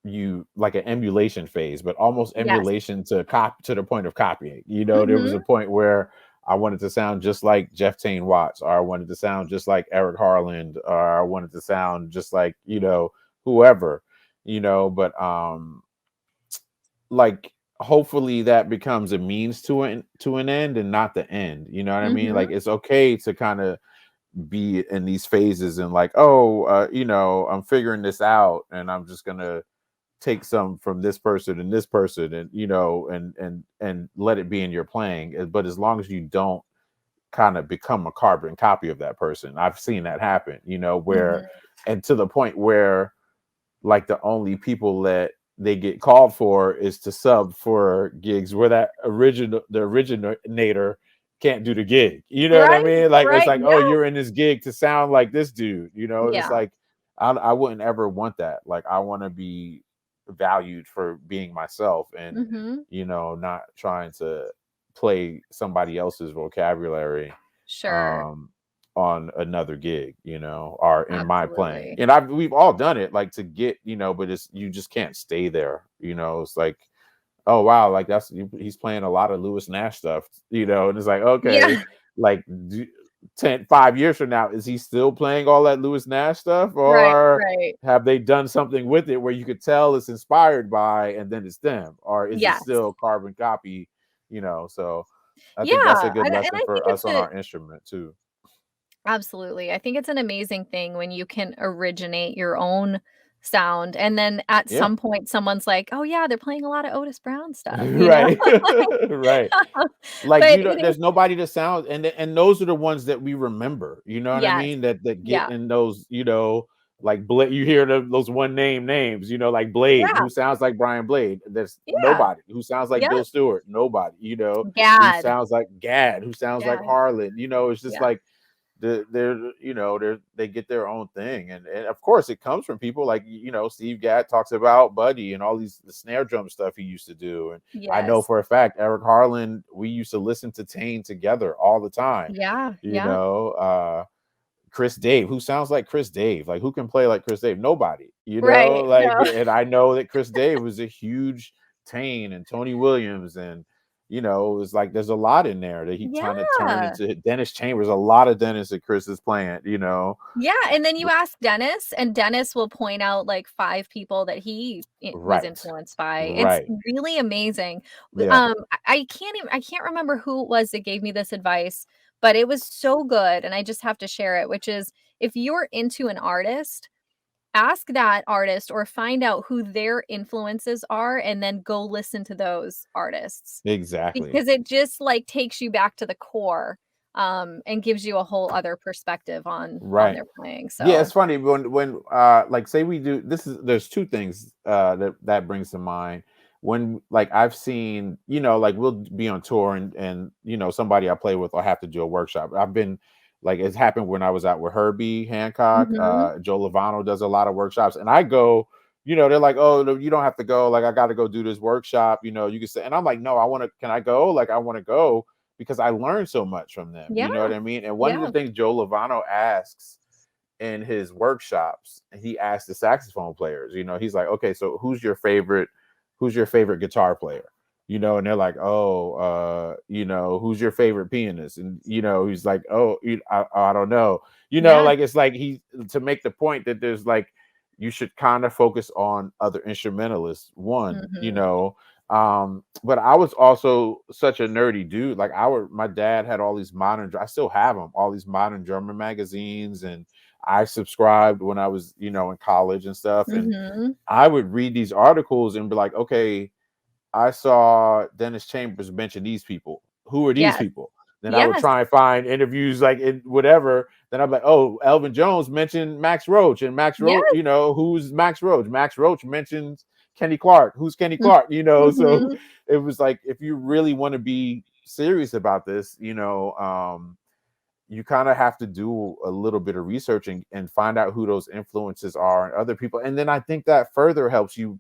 you like an emulation phase, but almost Yes. emulation to the point of copying. There was a Mhm. point where I wanted to sound just like Jeff Tain Watts, or I wanted to sound just like Eric Harland, or I wanted to sound just like, whoever, but like hopefully that becomes a means to an end and not the end. You know what I mean? Like Mhm. it's okay to kind of be in these phases and like, oh, I'm figuring this out and I'm just gonna take some from this person and this person and and let it be in your playing. But as long as you don't kind of become a carbon copy of that person, I've seen that happen, where Mhm. and to the point where like the only people that they get called for is to sub for gigs where the originator can't do the gig. You know what I Right, mean? Like it's right, like, oh, yes. you're in this gig to sound like this dude. And it's Yeah. like I wouldn't ever want that. Like I want to be valued for being myself and Mhm. not trying to play somebody else's vocabulary Sure. um on another gig, or in my playing. Absolutely. And we've all done it like to get, but it's you just can't stay there. It's like, oh wow, like he's playing a lot of Lewis Nash stuff, and it's like, okay, Yeah. like 5 years from now, is he still playing all that Lewis Nash stuff? Right, Or right. have they done something with it where you could tell it's inspired by and then it's them? Or is it Yes. still carbon copy? So I Yeah, think that's a good and lesson I think for it's us on a our instrument too. absolutely. I think it's an amazing thing when you can originate your own sound, and then at Yeah. some point someone's like, "Oh yeah, they're playing a lot of Otis Brown stuff," you know? Right. Right. Like But it is there's nobody that sounds and those are the ones that we remember. You know what I yes. mean? That get Yeah. in those, like you hear those one name names, like Blade, Yeah. who sounds like Brian Blade. There's Yeah. nobody who sounds like Yep. Bill Stewart. Nobody, who Gad. sounds like Gad, who sounds like Gad. Harlan. It's just Yeah. like they get their own thing and of course it comes from people like Steve Gadd talks about Buddy and all the snare drum stuff he used to do, and I know Yes. for a fact Eric Harlan, we used to listen to Tane together all the time. Yeah. you Yeah. know uh Chris Dave, who sounds like Chris Dave, like who can play like Chris Dave? Nobody. Right. Like, No. and I know that Chris Dave was a huge Tane and Tony Williams, and it was like there's a lot in there that he kind of turned Yeah. into Dennis Chambers. A lot of Dennis that Chris is playing. Yeah, and then you ask Dennis, and Dennis will point out, like, 5 people that he I was Right, influenced by. It's right, really amazing. yeah, I can't remember who it was that gave me this advice, but it was so good, and I just have to share it, which is, if you're into an artist, ask that artist or find out who their influences are, and then go listen to those artists. exactly. Because it just, like, takes you back to the core and gives you a whole other perspective on Right. their playing. Yeah, So it's funny when like say we do this is there's two things that brings to mind. When like I've seen, like we'll be on tour and somebody I play with will have to do a workshop. I've been like it's happened when I was out with Herbie Hancock. mhm. Joe Lovano does a lot of workshops, and I go, they're like, oh, no, you don't have to go. Like I got to go do this workshop. You can say, and I'm like, no, I want to. Can I go? Like I want to go because I learned so much from them. You know Yeah. what I mean? And one of the Yeah. things Joe Lovano asks in his workshops, he asked the saxophone players, he's like, okay, so who's your favorite guitar player? And they're like, oh, who's your favorite pianist? And he's like, oh, I don't know. Yeah. Like it's like he to make the point that there's like you should kind of focus on other instrumentalists, one, Mhm. but I was also such a nerdy dude. Like my dad had all these I still have them, all these modern German magazines, and I subscribed when I was, in college and stuff. And Mhm. I would read these articles and be like, okay, I saw Dennis Chambers mention these people. Who are these Yes. people? Then I would Yes. try and find interviews like in whatever. Then I'm like, oh, Elvin Jones mentioned Max Roach, and Max Roach, Yes. who's Max Roach? Max Roach mentions Kenny Clark. Who's Kenny Mm, Clark? So mhm. it was like if you really want to be serious about this, you kind of have to do a little bit of research and find out who those influences are and other people. And then I think that further helps you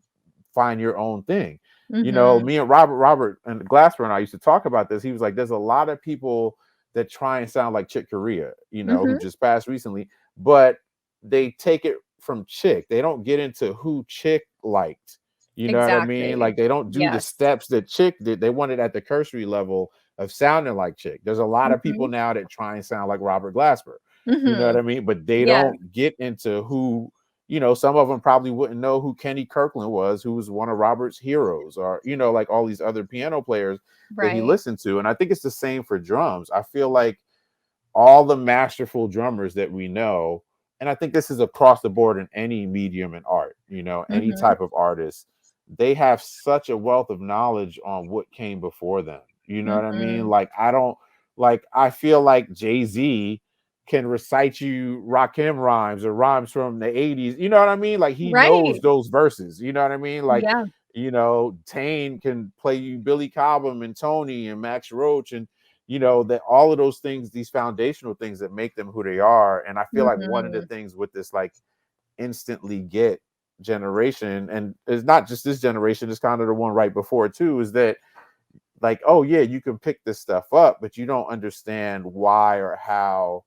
find your own thing. Mhm. Me and Robert and Glasper and I used to talk about this. He was like, there's a lot of people that try and sound like Chick Corea, who Mhm. just passed recently, but they take it from Chick. They don't get into who Chick liked. You know what I mean? Exactly. Like they don't do the Yes. steps that Chick did. They want it at the cursory level of sounding like Chick. There's a lot of people Mhm. now that try and sound like Robert Glasper. You know what Mhm. I mean? But they Yes. don't get into who, some of them probably wouldn't know who Kenny Kirkland was, who was one of Robert's heroes, or, like all these other piano players that he Right. listened to. And I think it's the same for drums. I feel like all the masterful drummers that we know, and I think this is across the board in any medium in art, any Mhm. type of artist, they have such a wealth of knowledge on what came before them. You know what I mean? Mhm. Like I feel like Jay-Z can recite you Rakim rhymes or rhymes from the 80s. You know what I mean? Like he knows Right. those verses. You know what I mean? Like, Yeah. Tane can play you Billy Cobham and Tony and Max Roach and that all of those things, these foundational things that make them who they are. And I feel like one of the Mhm. things with this like instantly get generation, and it's not just this generation, it's kind of the one right before too, is that like, oh yeah, you can pick this stuff up, but you don't understand why or how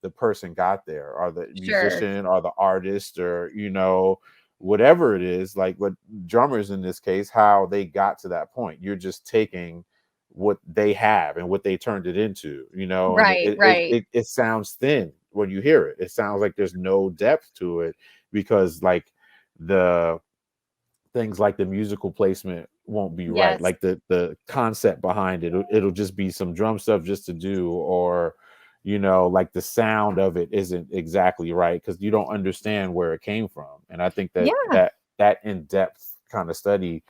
the person got there, or the Sure. musician or the artist, or whatever it is, like what drummers in this case, how they got to that point. You're just taking what they have and what they turned it into, and Right. Right. it sounds thin when you hear it. It sounds like there's no depth to it because like the things like the musical placement won't be right, Yes. like the concept behind it, it'll just be some drum stuff just to do, or like the sound of it isn't exactly right because you don't understand where it came from. And I think that Yeah. that in-depth kind of study,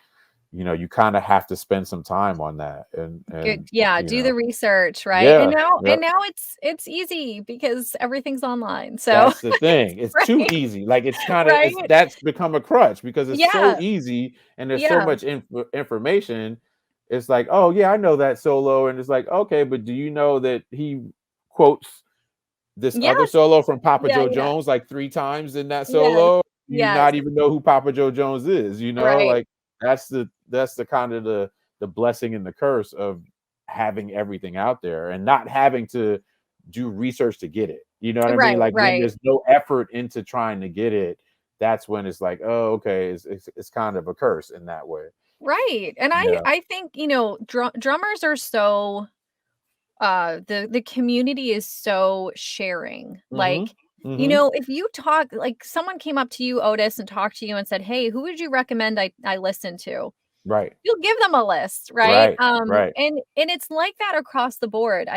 you kind of have to spend some time on that. Good. And Yeah, do the research, right? yeah, And yep. now it's easy because everything's online. So That's the thing. It's too right. easy. Like it's kind of Right? it's that's become a crutch because it's so Yeah. easy and there's so Yeah. much information. It's like, oh yeah, I know that solo, and it's like, okay, but do you know that he quotes this other Yes. solo from Papa Yeah, Joe yeah. Jones like three times in that Yes. solo? You Yes. not even know who Papa Joe Jones is, Right. like that's the kind of the blessing and the curse of having everything out there and not having to do research to get it. You know what I mean? Right, Like when right. there's no effort into trying to get it, that's when it's like, oh, okay, it's kind of a curse in that way. Right. And Yeah. I think, drummers are so the community is so sharing. Mm-hmm. Like, Mm-hmm. if you talk like someone came up to you, Otis, and talked to you and said, "Hey, who would you recommend I listen to?" Right. You'll give them a list, right? Right. Right. And it's like that across the board.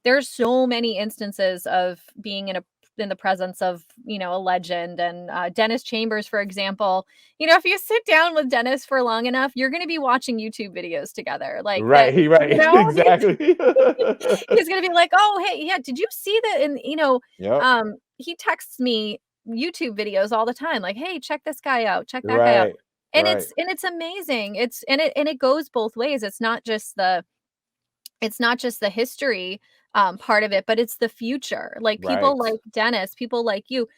There's so many instances of being in a in the presence of, a legend. And Dennis Chambers, for example, if you sit down with Dennis for long enough, you're going to be watching YouTube videos together like that. Right. Exactly. He's going to be like, oh, hey, yeah, did you see that? And, Yep. he texts me YouTube videos all the time, like, hey, check this guy out, check that guy out. Right. And Right. it's amazing. It goes both ways. It's not just the history part of it, but it's the future. Like people Right. like Dennis, people like you,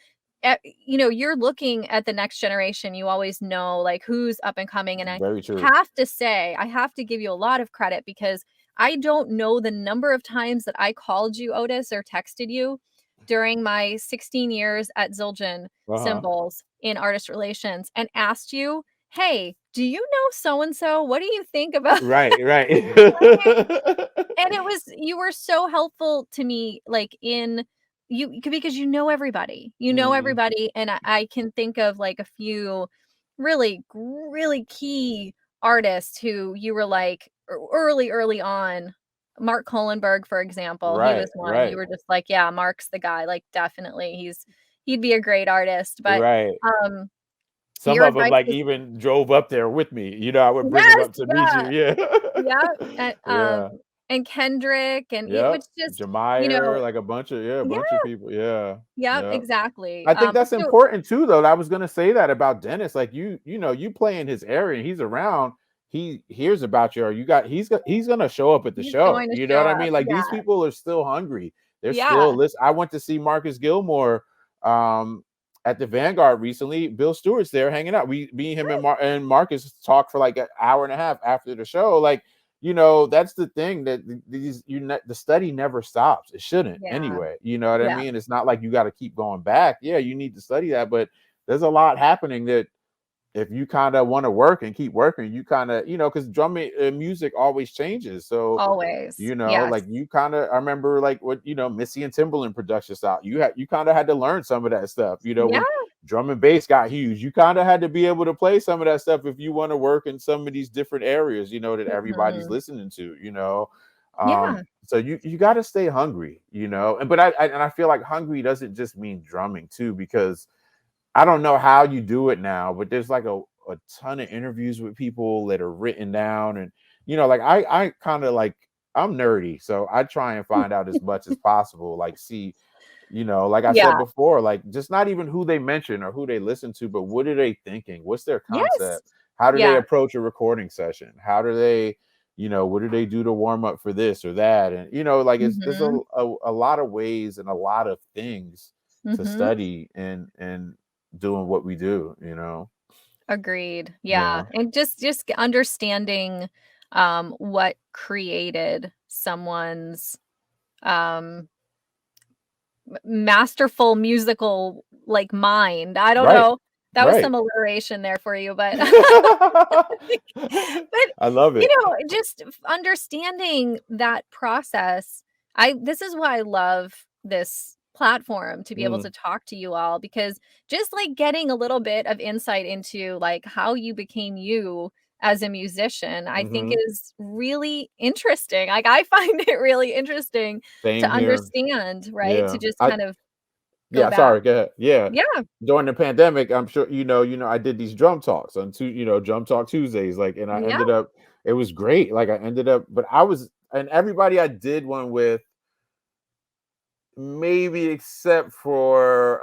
you're looking at the next generation. You always know like who's up and coming. And I Very true. have to say, I have to give you a lot of credit because I don't know the number of times that I called you, Otis, or texted you during my 16 years at Zildjian Symbols in artist relations and asked you, hey, do you know so-and-so? What do you think about Right. And you were so helpful to me, like because you know everybody, and I can think of like a few really, really key artists who you were like early on. Mark Kohlenberg, for example, he was one. You were just like, yeah, Mark's the guy. Like, definitely, he'd be a great artist. But Right. Some your of them advice like was, even drove up there with me. I would bring them up to meet you. yeah, Yeah. and Kendrick, and Yep. which just, Jameyer, like a bunch of people. Yeah. yeah, Yeah. exactly. I think that's So important too, though. I was gonna say that about Dennis. Like you play in his area and he's around, he hears about you, or he's gonna show up at the he's show. going to You know show what I up. mean? Like Yeah, these people are still hungry. They're still yeah, listen. I went to see Marcus Gilmore at the Vanguard recently. Bill Stewart's there hanging out. Me, him, and Marcus talked for like an hour and a half after the show. Like, that's the thing that the study never stops. It shouldn't yeah, anyway. You know what I yeah, mean? It's not like you got to keep going back. Yeah, you need to study that, but there's a lot happening that if you kind of want to work and keep working, you kind of, because drumming music always changes. So, always. Yes. like you kind of, I remember like what, Missy and Timberland production style. You kind of had to learn some of that stuff, Yeah, when drum and bass got huge. You kind of had to be able to play some of that stuff if you want to work in some of these different areas, that everybody's mhm, listening to, yeah, so you got to stay hungry, but I feel like hungry doesn't just mean drumming too, because I don't know how you do it now, but there's like a ton of interviews with people that are written down. And, like I kind of like, I'm nerdy. So I try and find out as much as possible. Like, see, like I said yeah, before, like just not even who they mention or who they listen to, but what are they thinking? What's their yes, concept? How do they yeah, approach a recording session? How do they, what do they do to warm up for this or that? And, like there's mhm, a lot of ways and a lot of things to mhm. study and doing what we do, Agreed. Yeah, Yeah. and just understanding what created someone's um masterful musical like mind. I don't Right. know. That was Right. some alliteration there for you, but but I love it. just understanding that process. This is why I love this platform, to be able Mm, to talk to you all, because just like getting a little bit of insight into like how you became you as a musician, I think mhm. is really interesting. Like I find it really interesting to Same here. understand, right? To Yeah. just kind of go Yeah, back. sorry, go ahead. Yeah. Yeah. During the pandemic, I'm sure I did these drum talks on Drum Talk Tuesdays, like, and I Yeah. ended up, it was great. Like I ended up, but I was, and everybody I did one with, maybe except for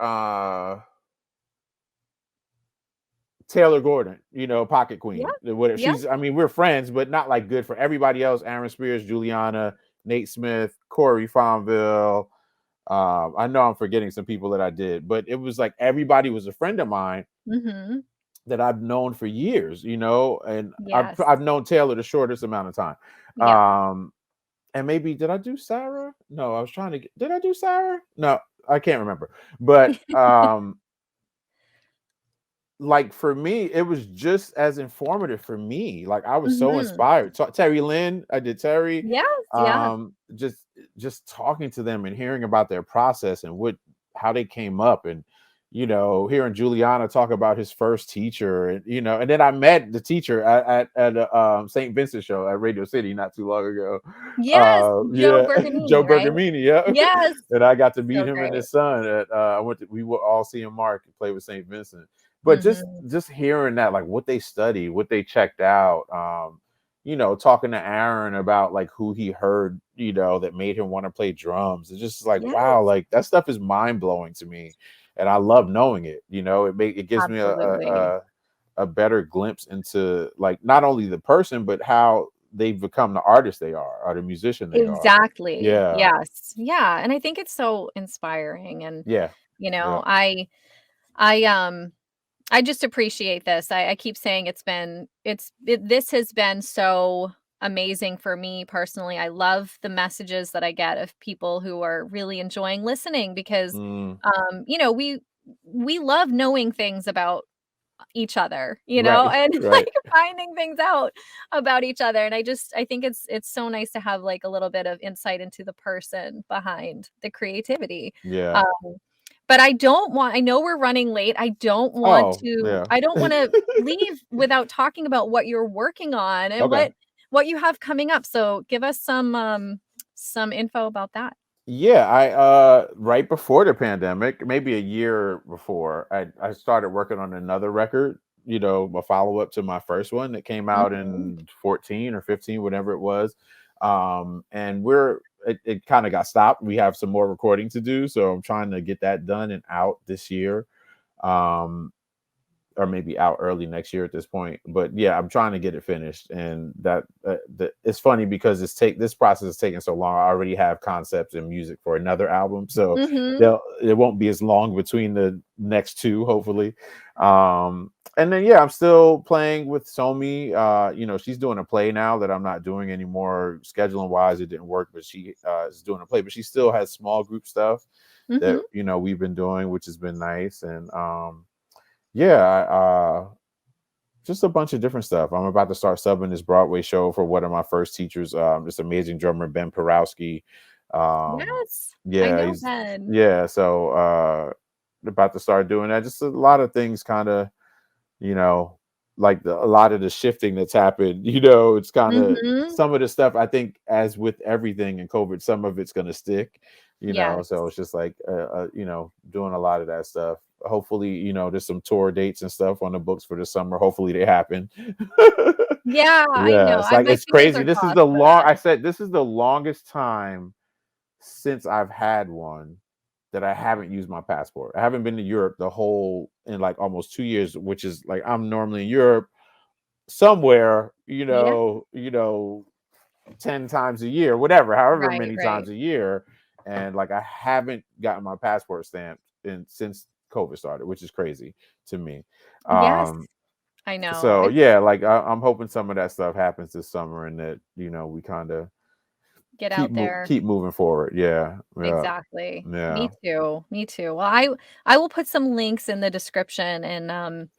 Taylor Gordon, Pocket Yeah. Queen. Whatever. Yeah. I mean, we're friends, but not like good for everybody else. Aaron Spears, Juliana, Nate Smith, Corey Fonville. I know I'm forgetting some people that I did, but it was like everybody was a friend of mine Mhm. that I've known for years, and Yes. I've known Taylor the shortest amount of time. Yeah. And maybe did I do Sarah? No, I was trying to did I do Sarah? No, I can't remember. But like for me, it was just as informative for me. Like I was so Mhm. inspired. Terry Lynn, I did Terry. Yes. Yeah. Just talking to them and hearing about their process and how they came up, and hearing Juliana talk about his first teacher, and then I met the teacher at St. Vincent show at Radio City not too long ago. Yes, Joe Yeah, Joe Bergamini, right? Bergamini, yeah, Yes, and I got to meet so him and great. his son. We were all seeing Mark play with St. Vincent, but Mhm. just hearing that, like what they studied, what they checked out. Talking to Aaron about like who he heard, that made him want to play drums. It's just like, wow, Yes, like that stuff is mind blowing to me, and I love knowing it. It gives me absolutely. a better glimpse into like not only the person but how they've become the artist they are or the musician they are. Exactly. Yeah, Yes. Yeah, and I think it's so inspiring, and, yeah, you yeah. know, I, um I just appreciate this. I keep saying this has been so amazing for me personally. I love the messages that I get of people who are really enjoying listening because, Mm, we love knowing things about each other, right, and right. like finding things out about each other. And I think it's so nice to have like a little bit of insight into the person behind the creativity. Yeah. Um, but I know we're running late. Oh, yeah. I don't want to leave without talking about what you're working on and Okay. what you have coming up. So give us some info about that. Yeah, I right before the pandemic, maybe a year before, I started working on another record, a follow-up to my first one that came out Mhm. in 14 or 15, whatever it was. And it kind of got stopped. We have some more recording to do, so I'm trying to get that done and out this year. Um, or maybe out early next year at this point. But yeah, I'm trying to get it finished, and it's funny because this process is taking so long. I already have concepts and music for another album, so Mhm. it won't be as long between the next two, hopefully. And then yeah, I'm still playing with Somi. She's doing a play now that I'm not doing anymore. Scheduling wise, it didn't work, but she is doing a play. But she still has small group stuff that Mhm. we've been doing, which has been nice. And yeah, just a bunch of different stuff. I'm about to start subbing this Broadway show for one of my first teachers, this amazing drummer Ben Porowski. Yes. I Yeah, know he's Ben. yeah. So about to start doing that. Just a lot of things, kind of, you know, like a lot of the shifting that's happened. It's kind of Mhm. some of the stuff. I think, as with everything in COVID, some of it's going to stick. Yes. So it's just like doing a lot of that stuff. Hopefully, there's some tour dates and stuff on the books for the summer. Hopefully they happen. Yeah, I Yeah, know. it's like My it's fingers crazy. are This is crossed the for long that. I said this is the longest time since I've had one that I haven't used my passport. I haven't been to Europe in like almost 2 years, which is like I'm normally in Europe somewhere, Yeah. 10 times a year, whatever, however Right, many right. times a year. And like I haven't gotten my passport stamped since COVID started, which is crazy to me. Yes, Um, I know. so It's yeah, like I'm hoping some of that stuff happens this summer and that, we kind of get out there. keep moving forward. Yeah. Yeah. Exactly. Yeah. Me too. Me too. Well, I will put some links in the description and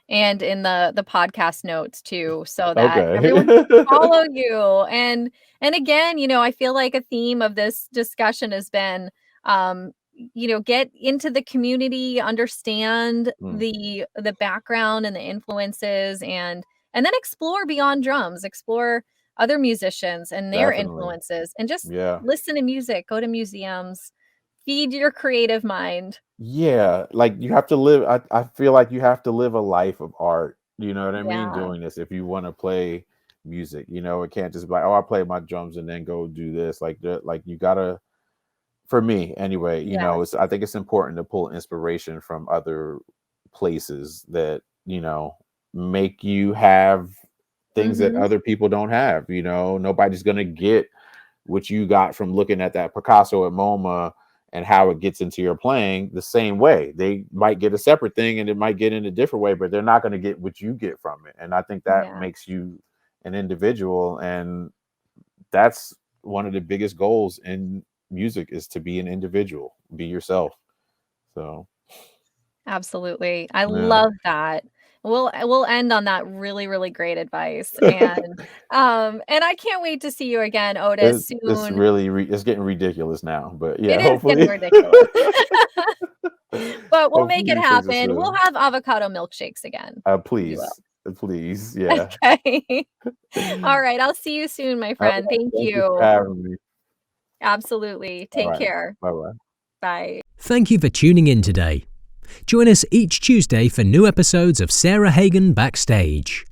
in the podcast notes too, so that Okay. everyone can follow you. And again, I feel like a theme of this discussion has been, get into the community, understand Mm, the background and the influences, and then explore beyond drums, explore other musicians and their definitely. influences, and just Yeah. listen to music, go to museums, feed your creative mind. Yeah, like you have to live. I feel like you have to live a life of art. You know what I mean? Yeah. Doing this, if you want to play music, it can't just be like, oh, I play my drums and then go do this. Like you gotta. For me, anyway, Yes. I think it's important to pull inspiration from other places that make you have things that Mhm. other people don't have. Nobody's gonna get what you got from looking at that Picasso at MoMA and how it gets into your playing the same way. They might get a separate thing and it might get in a different way, but they're not going to get what you get from it. And I think that Yeah. makes you an individual. And that's one of the biggest goals in music, is to be an individual, be yourself. So, Absolutely. I yeah. love that. We'll end on that really, really great advice, and I can't wait to see you again, Otis, It's soon. really, it's getting ridiculous now, but It yeah, is getting hopefully. ridiculous. but we'll make it Hopefully he says happen. We'll soon. have avocado milkshakes again. Please, yeah. Okay. All right. I'll see you soon, my friend. All right, Thank thank you you. for having me. Absolutely. All Take right, care. bye-bye. Bye. Thank you for tuning in today. Join us each Tuesday for new episodes of Sarah Hagan Backstage.